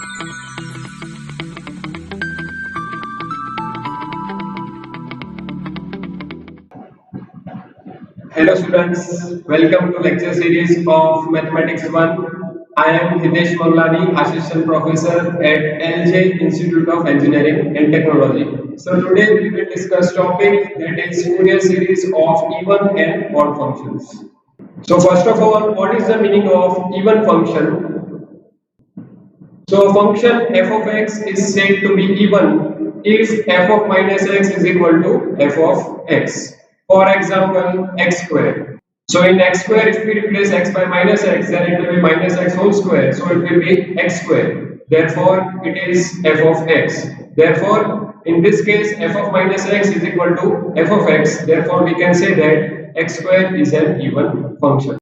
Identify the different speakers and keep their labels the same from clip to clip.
Speaker 1: Hello students, welcome to lecture series of Mathematics 1. I am Hitesh Manglani, Assistant Professor at LJ Institute of Engineering and Technology. So today we will discuss topic that is Fourier series of even and odd functions. So first of all, what is the meaning of even function? So a function f of x is said to be even if f of minus x is equal to f of x. For example, x square. So in x square, if we replace x by minus x, then it will be minus x whole square. So it will be x square. Therefore, it is f of x. Therefore, in this case, f of minus x is equal to f of x. Therefore, we can say that x square is an even function.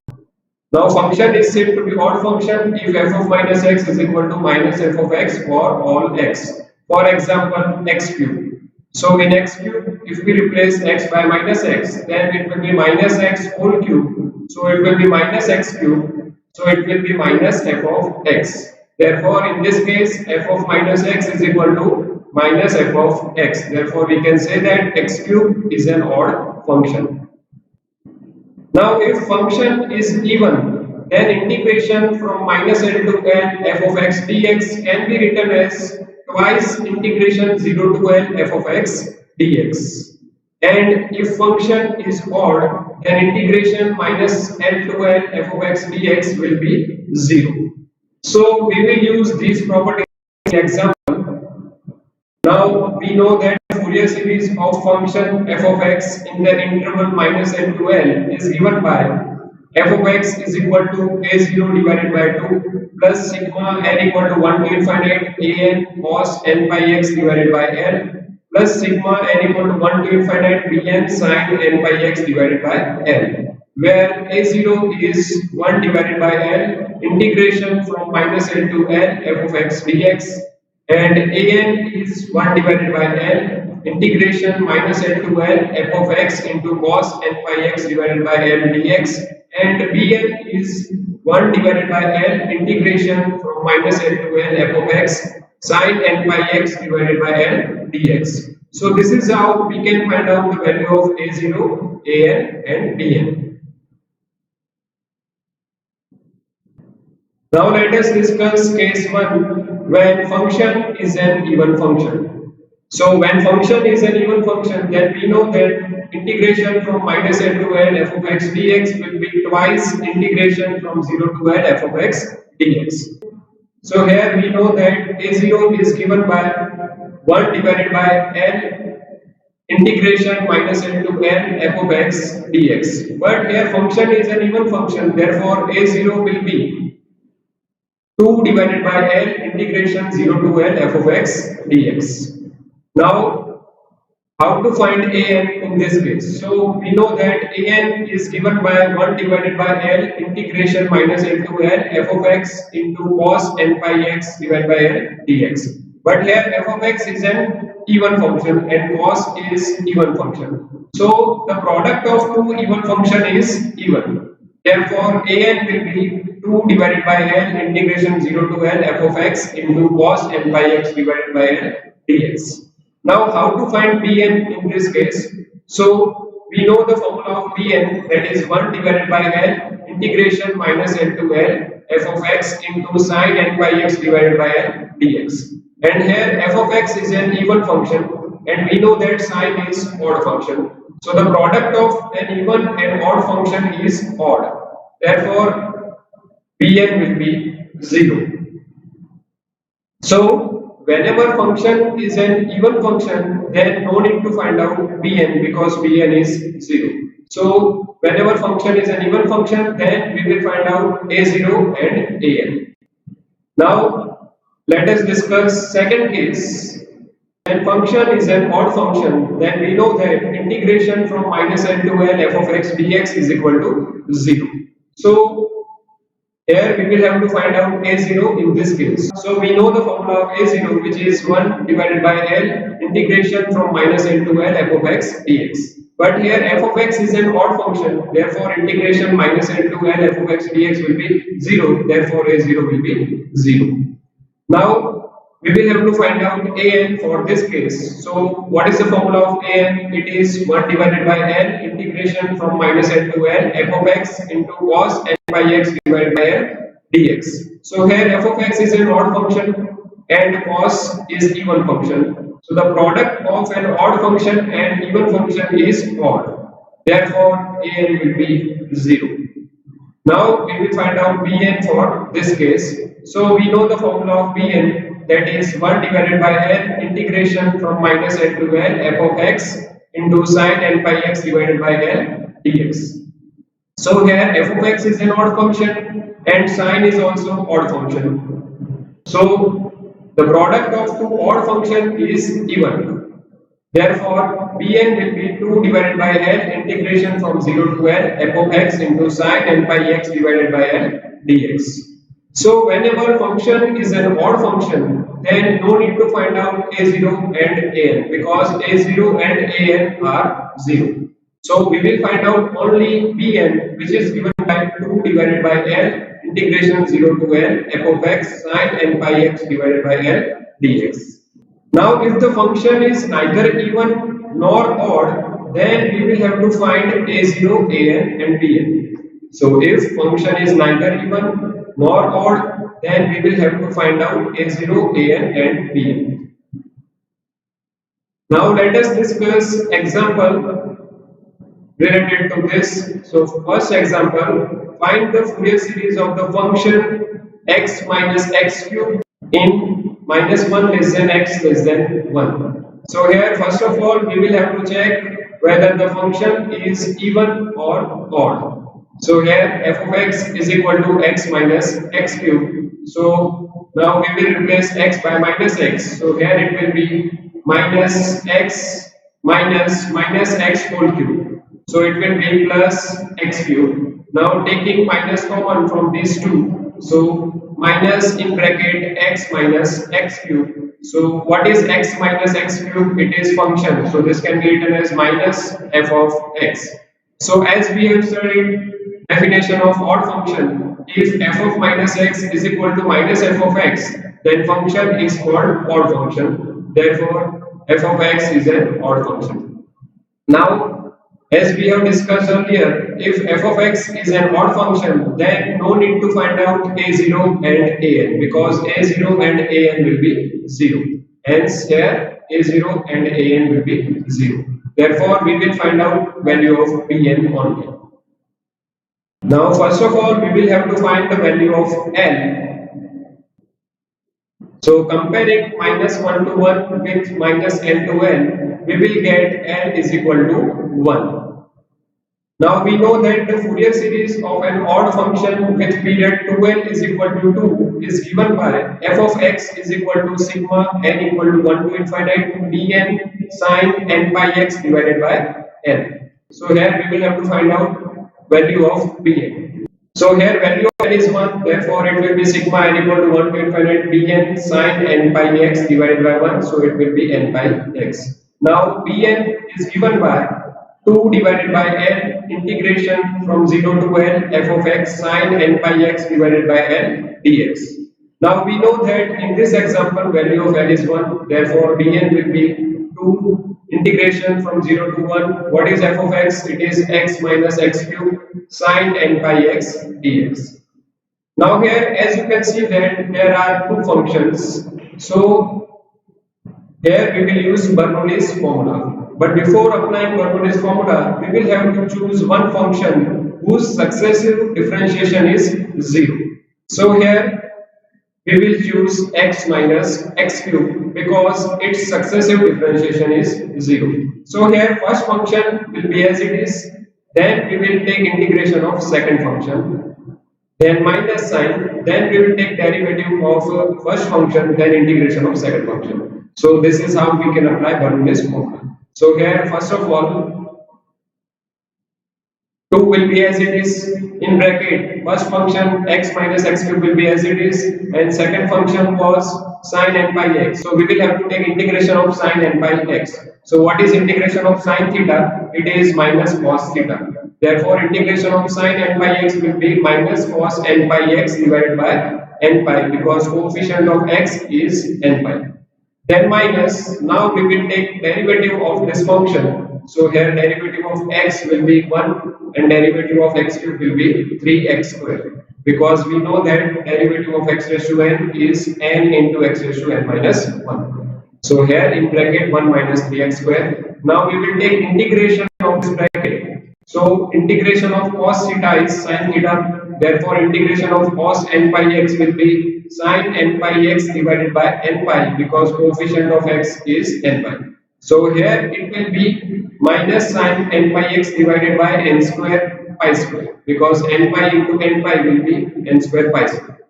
Speaker 1: Now function is said to be odd function if f of minus x is equal to minus f of x for all x. For example, x cube. So in x cube, if we replace x by minus x, then it will be minus x whole cube. So it will be minus x cube. So it will be minus f of x. Therefore, in this case, f of minus x is equal to minus f of x. Therefore, we can say that x cube is an odd function. Now, if function is even, then integration from minus L to L f of x dx can be written as twice integration 0 to L f of x dx. And if function is odd, then integration minus L to L f of x dx will be 0. So we will use these properties in example. Now we know that Fourier series of function f of x in the interval minus L to L is given by f of x is equal to a0 divided by 2 plus sigma n equal to 1 to infinite an cos n pi x divided by L plus sigma n equal to 1 to infinite bn sin n pi x divided by L, where a0 is 1 divided by L integration from minus L to L f of x dx, and an is 1 divided by L integration minus L to L f of x into cos n pi x divided by L dx, and bn is 1 divided by L integration from minus L to L f of x sin n pi x divided by L dx. So this is how we can find out the value of a0, an and bn. Now let us discuss case 1 when function is an even function. So when function is an even function, then we know that integration from minus L to L f of x dx will be twice integration from 0 to L f of x dx. So here we know that a0 is given by 1 divided by L integration minus L to L f of x dx. But here function is an even function, therefore a0 will be 2 divided by L integration 0 to L f of x dx. Now, how to find an in this case? So we know that an is given by 1 divided by L integration minus L to L f of x into cos n pi x divided by L dx. But here f of x is an even function and cos is even function. So the product of two even function is even. Therefore, an will be 2 divided by L integration 0 to L f of x into cos n pi x divided by L dx. Now, how to find bn in this case? So, we know the formula of bn, that is 1 divided by L integration minus L to L f of x into sin n pi x divided by L dx. And here f of x is an even function and we know that sin is odd function. So, the product of an even and odd function is odd. Therefore, bn will be 0. So, whenever function is an even function, then no need to find out bn because bn is 0. So whenever function is an even function, then we will find out a0 and an. Now let us discuss second case. When function is an odd function, then we know that integration from minus L to L f of x dx is equal to 0. So here we will have to find out a0 in this case. So we know the formula of a0, which is 1 divided by L integration from minus L to L f of x dx. But here f of x is an odd function, therefore integration minus L to L f of x dx will be 0, therefore a0 will be 0. Now we will have to find out an for this case. So what is the formula of an? It is 1 divided by n integration from minus n to n f of x into cos n by x divided by n dx. So here f of x is an odd function and cos is even function. So the product of an odd function and even function is odd. Therefore an will be 0. Now we will find out Bn for this case. So we know the formula of Bn, that is 1 divided by n integration from minus n to n f of x into sin n pi x divided by n dx. So here f of x is an odd function and sin is also odd function. So the product of two odd function is even. Therefore Bn will be 2 divided by n integration from 0 to n f of x into sin n pi x divided by n dx. So whenever function is an odd function, then no need to find out a0 and an, because a0 and an are 0. So we will find out only Bn, which is given by 2 divided by n integration 0 to n f of x sin n pi x divided by n dx. Now if the function is neither even nor odd, then we will have to find a0, an and bn. So if function is neither even nor odd, then we will have to find out a0, an and bn. Now let us discuss example related to this. So first example, find the Fourier series of the function x minus x cube in minus 1 less than x less than 1. So here first of all we will have to check whether the function is even or odd. So here f of x is equal to x minus x cube. So now we will replace x by minus x. So here it will be minus x minus x whole cube. So it will be plus x cube. Now taking minus common from these two, so minus in bracket x minus x cube. So what is x minus x cube? It is function. So this can be written as minus f of x. So as we have studied definition of odd function, if f of minus x is equal to minus f of x, then function is called odd function. Therefore f of x is an odd function. Now as we have discussed earlier, if f of x is an odd function, then no need to find out a0 and an, because a0 and an will be 0. Hence here a0 and an will be 0. Therefore we will find out value of bn only. Now first of all we will have to find the value of l. So comparing minus 1 to 1 with minus n to n, we will get l is equal to 1. Now we know that the Fourier series of an odd function with period 2l is equal to 2 is given by f of x is equal to sigma n equal to 1 to infinite bn sin n pi x divided by n. So here we will have to find out value of bn. So here value of n is 1, therefore it will be sigma n equal to 1 to infinite bn sin n pi x divided by 1, so it will be n pi x. Now bn is given by 2 divided by n integration from 0 to n f of x sin n pi x divided by n dx. Now we know that in this example value of l is 1, therefore bn will be 2 integration from 0 to 1. What is f of x? It is x minus x cube sin n pi x dx. Now here as you can see that there are two functions. So here we will use Bernoulli's formula. But before applying Bernoulli's formula, we will have to choose one function whose successive differentiation is 0. So here we will choose x minus x cube because its successive differentiation is 0. So here first function will be as it is, then we will take integration of second function, then minus sign, then we will take derivative of first function, then integration of second function. So this is how we can apply Bernoulli's formula. So here first of all 2 will be as it is in bracket, first function x minus x cube will be as it is, and second function was sin n pi x. So we will have to take integration of sin n pi x. So what is integration of sin theta? It is minus cos theta. Therefore integration of sin n pi x will be minus cos n pi x divided by n pi because coefficient of x is n pi. Then minus, now we will take derivative of this function. So here derivative of x will be 1 and derivative of x cube will be 3x square because we know that derivative of x raised to n is n into x raised to n minus 1. So here in bracket 1 minus 3x square. Now we will take integration of this bracket. So integration of cos theta is sin theta. Therefore integration of cos n pi x will be sin n pi x divided by n pi because coefficient of x is n pi. So here it will be minus sin n pi x divided by n square pi square because n pi into n pi will be n square pi square.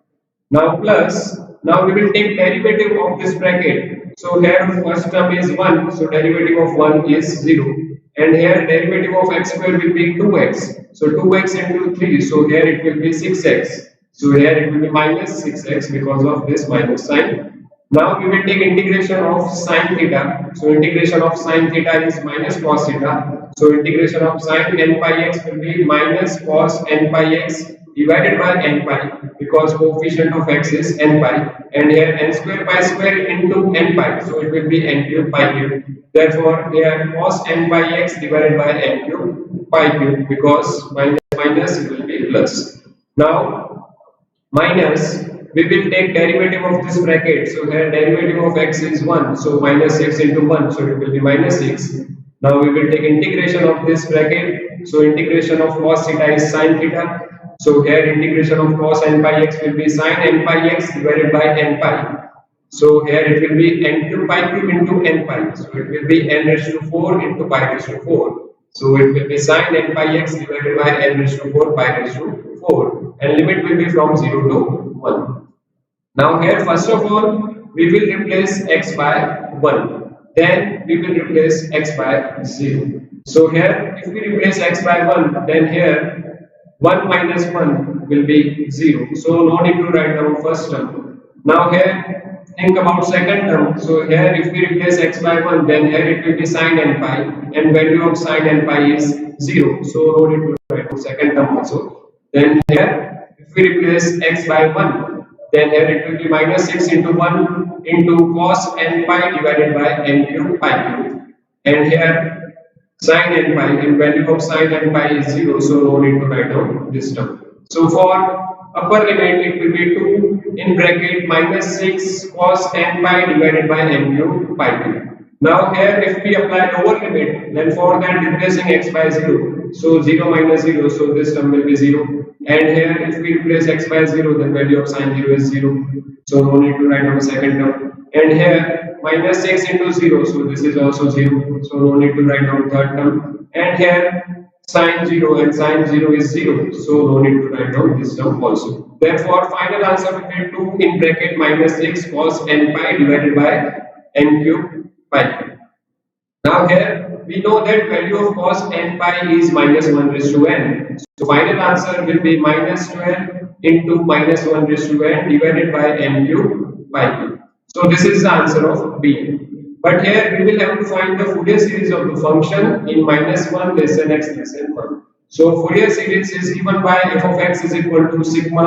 Speaker 1: Now plus, now we will take derivative of this bracket. So here first term is 1, so derivative of 1 is 0. And here derivative of x square will be 2x. So 2x into 3, so here it will be 6x. So here it will be minus 6x because of this minus sign. Now we will take integration of sin theta. So integration of sin theta is minus cos theta. So integration of sin n pi x will be minus cos n pi x divided by n pi because coefficient of x is n pi and here n square pi square into n pi, so it will be n cube pi cube. Therefore here cos n pi x divided by n cube pi cube because minus minus it will be plus. Now minus, we will take derivative of this bracket. So here derivative of x is 1, so minus 6 into 1, so it will be minus 6. Now we will take integration of this bracket. So integration of cos theta is sin theta. So here integration of cos n pi x will be sin n pi x divided by n pi. So here it will be n cube pi cube into n pi. So it will be n raised to 4 into pi raised to 4. So it will be sin n pi x divided by n raised to 4 pi raised to 4 and limit will be from 0 to 1. Now here first of all we will replace x by 1. Then we will replace x by 0. So here if we replace x by 1, then here 1 minus 1 will be 0. So no need to write down first term. Now here think about second term. So here if we replace x by 1, then here it will be sin n pi and value of sin n pi is 0. So no need to write down second term also. Then here if we replace x by 1, then here it will be minus 6 into 1 into cos n pi divided by n cube pi cube. And here sin n pi and value of sin n pi is 0, so no need to write down this term. So for upper limit it will be 2 in bracket minus 6 cos n pi divided by n cube pi cube. Now here if we apply lower limit, then for that replacing x by 0, so 0 minus 0, so this term will be 0. And here if we replace x by 0, then value of sin 0 is 0, so no need to write down the second term. And here minus 6 into 0, so this is also 0, so no need to write down third term. And here sin 0 and sin 0 is 0, so no need to write down this term also. Therefore final answer will be 2 in bracket minus 6 cos n pi divided by n cube pi cube. Now here we know that value of cos n pi is minus 1 raised to n. So final answer will be minus 12 into minus 1 raised to n divided by n cube pi cube. So this is the answer of B. But here we will have to find the Fourier series of the function in minus 1 less than x less than 1. So Fourier series is given by f of x is equal to sigma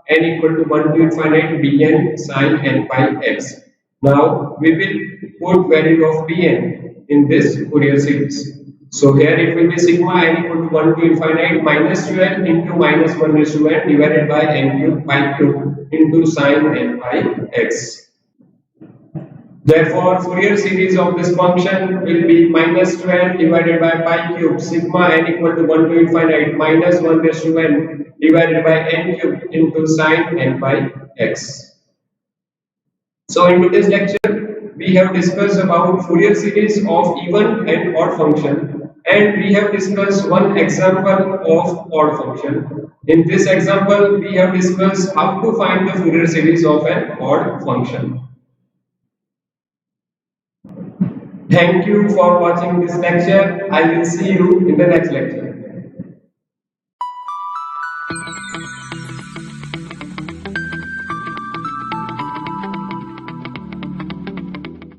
Speaker 1: n equal to 1 to infinite bn sin n pi x. Now we will put value of bn in this Fourier series. So here it will be sigma n equal to 1 to infinite minus 12 into minus 1 raised to n divided by n cube pi cube into sin n pi x. Therefore, Fourier series of this function will be minus 12 divided by pi cube sigma n equal to 1 to infinite minus 1 raised to n divided by n cube into sin n pi x. So in today's lecture, we have discussed about Fourier series of even and odd function, and we have discussed one example of odd function. In this example, we have discussed how to find the Fourier series of an odd function. Thank you for watching this lecture. I will see you in the next lecture.